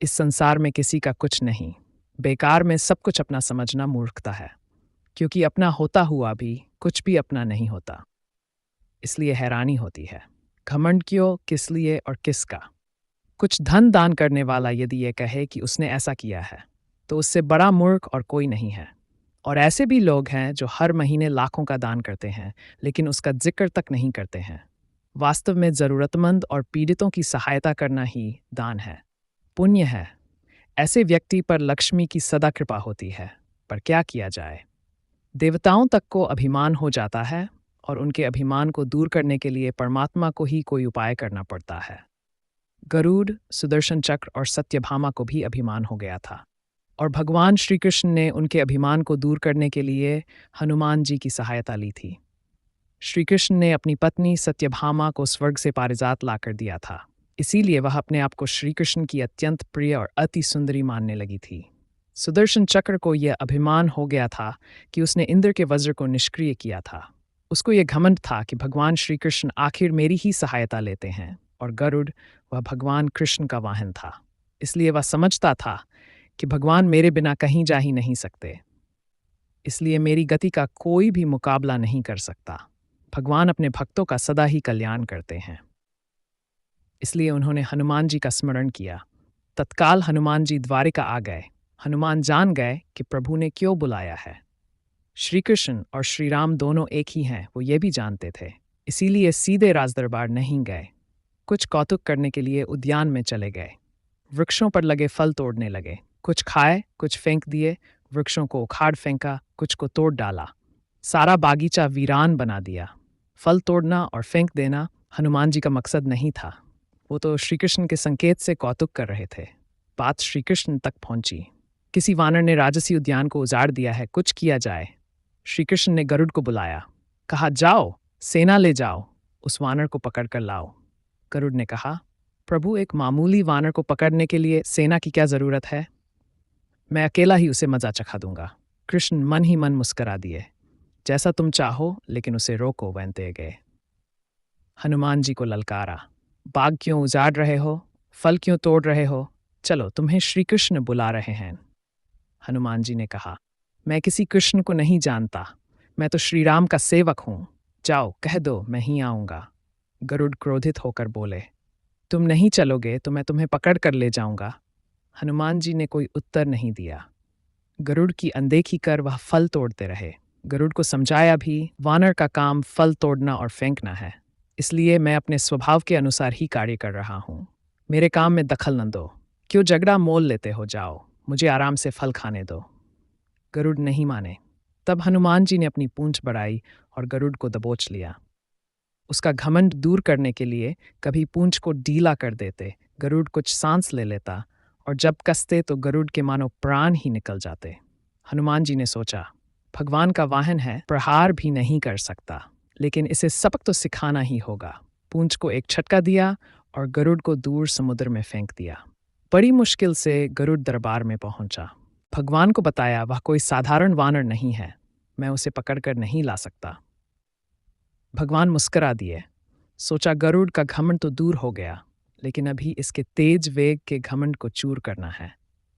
इस संसार में किसी का कुछ नहीं। बेकार में सब कुछ अपना समझना मूर्खता है, क्योंकि अपना होता हुआ भी कुछ भी अपना नहीं होता। इसलिए हैरानी होती है, घमंड क्यों, किस लिए और किसका। कुछ धन दान करने वाला यदि ये कहे कि उसने ऐसा किया है, तो उससे बड़ा मूर्ख और कोई नहीं है। और ऐसे भी लोग हैं जो हर महीने लाखों का दान करते हैं, लेकिन उसका जिक्र तक नहीं करते हैं। वास्तव में ज़रूरतमंद और पीड़ितों की सहायता करना ही दान है, पुण्य है। ऐसे व्यक्ति पर लक्ष्मी की सदा कृपा होती है। पर क्या किया जाए, देवताओं तक को अभिमान हो जाता है, और उनके अभिमान को दूर करने के लिए परमात्मा को ही कोई उपाय करना पड़ता है। गरुड़, सुदर्शन चक्र और सत्यभामा को भी अभिमान हो गया था, और भगवान श्री कृष्ण ने उनके अभिमान को दूर करने के लिए हनुमान जी की सहायता ली थी। श्री कृष्ण ने अपनी पत्नी सत्यभामा को स्वर्ग से पारिजात लाकर दिया था, इसीलिए वह अपने आप को श्री कृष्ण की अत्यंत प्रिय और अति सुंदरी मानने लगी थी। सुदर्शन चक्र को यह अभिमान हो गया था कि उसने इंद्र के वज्र को निष्क्रिय किया था। उसको यह घमंड था कि भगवान श्री कृष्ण आखिर मेरी ही सहायता लेते हैं, और गरुड़, वह भगवान कृष्ण का वाहन था, इसलिए वह समझता था कि भगवान मेरे बिना कहीं जा ही नहीं सकते, इसलिए मेरी गति का कोई भी मुकाबला नहीं कर सकता। भगवान अपने भक्तों का सदा ही कल्याण करते हैं। इसलिए उन्होंने हनुमान जी का स्मरण किया। तत्काल हनुमान जी द्वारिका आ गए। हनुमान जान गए कि प्रभु ने क्यों बुलाया है। श्री कृष्ण और श्री राम दोनों एक ही हैं, वो ये भी जानते थे, इसीलिए सीधे राजदरबार नहीं गए। कुछ कौतुक करने के लिए उद्यान में चले गए। वृक्षों पर लगे फल तोड़ने लगे। कुछ खाए, कुछ फेंक दिए, वृक्षों को उखाड़ फेंका, कुछ को तोड़ डाला। सारा बागीचा वीरान बना दिया। फल तोड़ना और फेंक देना हनुमान जी का मकसद नहीं था। वो तो श्री कृष्ण के संकेत से कौतुक कर रहे थे। बात श्री कृष्ण तक पहुंची। किसी वानर ने राजसी उद्यान को उजाड़ दिया है, कुछ किया जाए। श्री कृष्ण ने गरुड़ को बुलाया, कहा, जाओ, सेना ले जाओ, उस वानर को पकड़ कर लाओ। गरुड़ ने कहा, प्रभु, एक मामूली वानर को पकड़ने के लिए सेना की क्या जरूरत है? मैं अकेला ही उसे मजा चखा दूंगा। कृष्ण मन ही मन मुस्करा दिए। जैसा तुम चाहो, लेकिन उसे रोको, वैंते गए। हनुमान जी को ललकारा, बाग क्यों उजाड़ रहे हो, फल क्यों तोड़ रहे हो? चलो, तुम्हें श्री कृष्ण बुला रहे हैं। हनुमान जी ने कहा, मैं किसी कृष्ण को नहीं जानता, मैं तो श्री राम का सेवक हूं। जाओ, कह दो मैं ही आऊंगा। गरुड़ क्रोधित होकर बोले, तुम नहीं चलोगे तो मैं तुम्हें पकड़ कर ले जाऊंगा। हनुमान जी ने कोई उत्तर नहीं दिया। गरुड़ की अनदेखी कर वह फल तोड़ते रहे। गरुड़ को समझाया भी, वानर का काम फल तोड़ना और फेंकना है, इसलिए मैं अपने स्वभाव के अनुसार ही कार्य कर रहा हूं। मेरे काम में दखल न दो। क्यों झगड़ा मोल लेते हो? जाओ, मुझे आराम से फल खाने दो। गरुड़ नहीं माने। तब हनुमान जी ने अपनी पूंछ बढ़ाई और गरुड़ को दबोच लिया। उसका घमंड दूर करने के लिए कभी पूंछ को ढीला कर देते, गरुड़ कुछ सांस ले लेता, और जब कसते तो गरुड़ के मानो प्राण ही निकल जाते। हनुमान जी ने सोचा, भगवान का वाहन है, प्रहार भी नहीं कर सकता, लेकिन इसे सबक तो सिखाना ही होगा। पूंछ को एक झटका दिया और गरुड़ को दूर समुद्र में फेंक दिया। बड़ी मुश्किल से गरुड़ दरबार में पहुंचा। भगवान को बताया, वह कोई साधारण वानर नहीं है, मैं उसे पकड़कर नहीं ला सकता। भगवान मुस्करा दिए। सोचा, गरुड़ का घमंड तो दूर हो गया, लेकिन अभी इसके तेज वेग के घमंड को चूर करना है।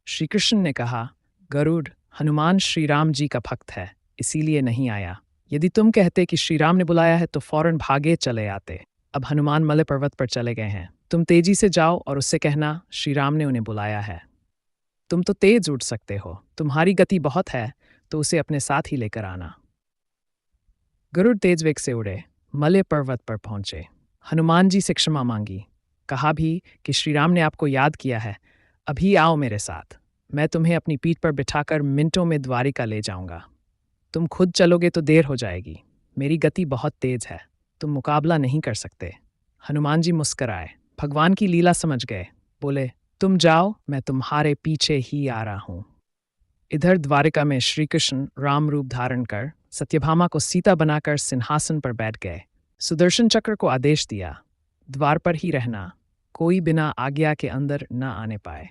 श्री कृष्ण ने कहा, गरुड़, हनुमान श्री राम जी का भक्त है, इसीलिए नहीं आया। यदि तुम कहते कि श्री राम ने बुलाया है तो फौरन भागे चले आते। अब हनुमान मलय पर्वत पर चले गए हैं। तुम तेजी से जाओ और उससे कहना श्री राम ने उन्हें बुलाया है। तुम तो तेज उड़ सकते हो, तुम्हारी गति बहुत है, तो उसे अपने साथ ही लेकर आना। गरुड़ तेज वेग से उड़े, मलय पर्वत पर पहुंचे। हनुमान जी से क्षमा मांगी, कहा भी कि श्री राम ने आपको याद किया है, अभी आओ मेरे साथ, मैं तुम्हें अपनी पीठ पर बिठाकर मिनटों में द्वारिका ले जाऊंगा। तुम खुद चलोगे तो देर हो जाएगी, मेरी गति बहुत तेज है, तुम मुकाबला नहीं कर सकते। हनुमान जी मुस्कराए, भगवान की लीला समझ गए, बोले, तुम जाओ, मैं तुम्हारे पीछे ही आ रहा हूं। इधर द्वारिका में श्री कृष्ण राम रूप धारण कर सत्यभामा को सीता बनाकर सिंहासन पर बैठ गए। सुदर्शन चक्र को आदेश दिया, द्वार पर ही रहना, कोई बिना आज्ञा के अंदर न आने पाए।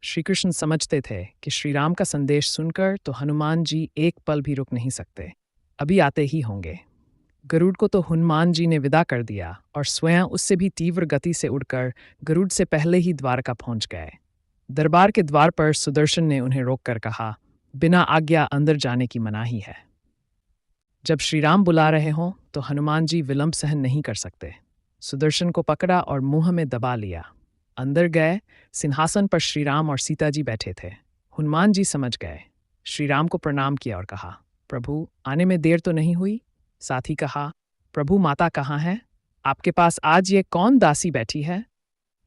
श्री कृष्ण समझते थे कि श्री राम का संदेश सुनकर तो हनुमान जी एक पल भी रुक नहीं सकते, अभी आते ही होंगे। गरुड़ को तो हनुमान जी ने विदा कर दिया और स्वयं उससे भी तीव्र गति से उड़कर गरुड़ से पहले ही द्वारका पहुंच गए। दरबार के द्वार पर सुदर्शन ने उन्हें रोककर कहा, बिना आज्ञा अंदर जाने की मनाही है। जब श्रीराम बुला रहे हों तो हनुमान जी विलंब सहन नहीं कर सकते। सुदर्शन को पकड़ा और मुंह में दबा लिया। अंदर गए। सिंहासन पर श्रीराम और सीता जी बैठे थे। हनुमान जी समझ गए। श्रीराम को प्रणाम किया और कहा, प्रभु आने में देर तो नहीं हुई? साथ ही कहा, प्रभु माता कहाँ है? आपके पास आज ये कौन दासी बैठी है?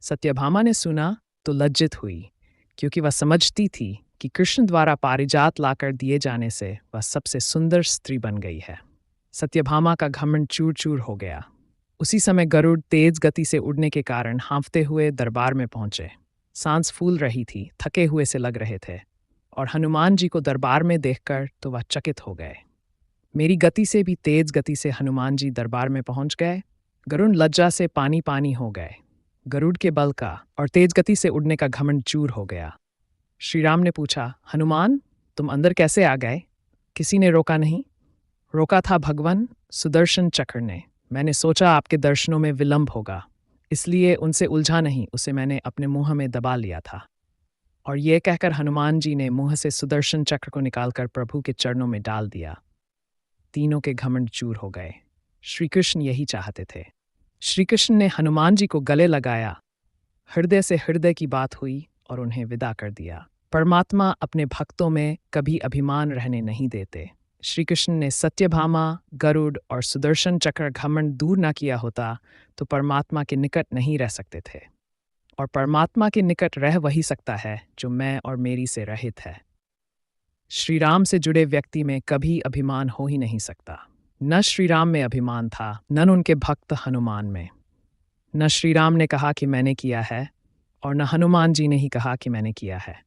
सत्यभामा ने सुना तो लज्जित हुई, क्योंकि वह समझती थी कि कृष्ण द्वारा पारिजात लाकर दिए जाने से वह सबसे सुंदर स्त्री बन गई है। सत्यभामा का घमंड चूर चूर हो गया। उसी समय गरुड़ तेज गति से उड़ने के कारण हाँफते हुए दरबार में पहुंचे। सांस फूल रही थी, थके हुए से लग रहे थे, और हनुमान जी को दरबार में देखकर तो वह चकित हो गए। मेरी गति से भी तेज गति से हनुमान जी दरबार में पहुंच गए। गरुड़ लज्जा से पानी पानी हो गए। गरुड़ के बल का और तेज गति से उड़ने का घमंड चूर हो गया। श्रीराम ने पूछा, हनुमान तुम अंदर कैसे आ गए? किसी ने रोका नहीं? रोका था भगवान सुदर्शन चक्र ने। मैंने सोचा आपके दर्शनों में विलंब होगा, इसलिए उनसे उलझा नहीं, उसे मैंने अपने मुंह में दबा लिया था। और ये कहकर हनुमान जी ने मुंह से सुदर्शन चक्र को निकालकर प्रभु के चरणों में डाल दिया। तीनों के घमंड चूर हो गए। श्री कृष्ण यही चाहते थे। श्री कृष्ण ने हनुमान जी को गले लगाया। हृदय से हृदय की बात हुई और उन्हें विदा कर दिया। परमात्मा अपने भक्तों में कभी अभिमान रहने नहीं देते। श्री कृष्ण ने सत्यभामा, गरुड़ और सुदर्शन चक्र घमंड दूर न किया होता तो परमात्मा के निकट नहीं रह सकते थे। और परमात्मा के निकट रह वही सकता है जो मैं और मेरी से रहित है। श्री राम से जुड़े व्यक्ति में कभी अभिमान हो ही नहीं सकता। न श्री राम में अभिमान था, न उनके भक्त हनुमान में। न श्री राम ने कहा कि मैंने किया है, और न हनुमान जी ने ही कहा कि मैंने किया है।